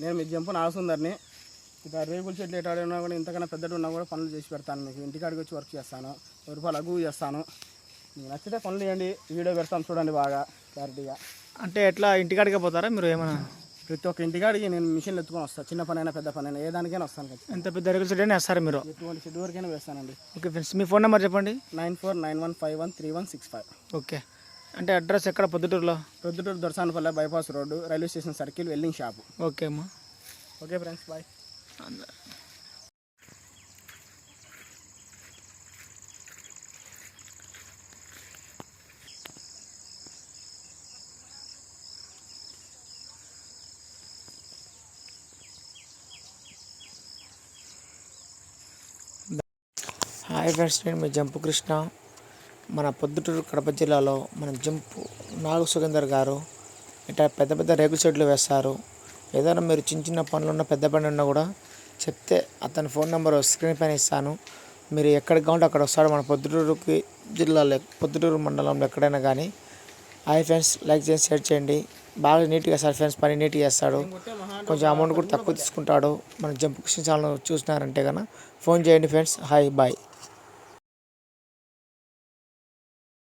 నేను మీ జంపు నాగసుందర్ని. ఇక రేగుల చెట్లు ఎటాడే ఉన్నా కూడా ఇంతకన్నా పెద్దగా ఉన్నా కూడా పనులు చేసి పెడతాను. మీకు ఇంటికాడికి వచ్చి వర్క్ చేస్తాను, 10 రూపాయలు అగ్గు చేస్తాను. మీకు నచ్చితే పనులు చేయండి, వీడియో పెడతాను చూడండి బాగా క్లారిటీగా. అంటే ఎట్లా ఇంటికాడికే పోతారా మీరు ఏమైనా? ప్రతి ఒక్క ఇంటికాడికి నేను మిషన్లు ఎత్తుకొని వస్తాను. చిన్న పనైనా పెద్ద పనైనా ఏ దానికైనా వస్తాను కదా. ఎంత పెద్ద రేగుల చెట్టు అయినా వేస్తారా మీరు? ఎటువంటి షెడ్ వరకైనా వేస్తానండి. ఓకే ఫ్రెండ్స్, మీ ఫోన్ నెంబర్ చెప్పండి. 9491513165. ఓకే, అంటే అడ్రస్ ఎక్కడ? పొద్దుటూరులో? Proddatur Dorasanapalle bypass road, railway station circle, welding shop. Okay అమ్మా. Okay friends, bye. Hi friends, నేను మీ జంపు కృష్ణ. మన పొద్దుటూరు కడప జిల్లాలో మన జంపు నాగు సుగంధర్ గారు ఇట్లా పెద్ద పెద్ద రేకుల షెడ్లు వేస్తారు. ఏదైనా మీరు చిన్న చిన్న పనులు ఉన్న పెద్ద పని ఉన్నా కూడా చెప్తే అతని ఫోన్ నెంబర్ స్క్రీన్ పైన ఇస్తాను. మీరు ఎక్కడికి కావాలంటే అక్కడ వస్తాడు. మన పొద్దుటూరుకి జిల్లాలో, పొద్దుటూరు మండలంలో ఎక్కడైనా కానీ. హాయ్ ఫ్రెండ్స్, లైక్ చేసి షేర్ చేయండి. బాగా నీట్గా చేస్తాడు ఫ్రెండ్స్, పని నీట్గా చేస్తాడు. కొంచెం అమౌంట్ కూడా తక్కువ తీసుకుంటాడు. మన జంపు కృష్ణ ఛానల్ చూసినారంటే కనుక ఫోన్ చేయండి ఫ్రెండ్స్. Hi, bye.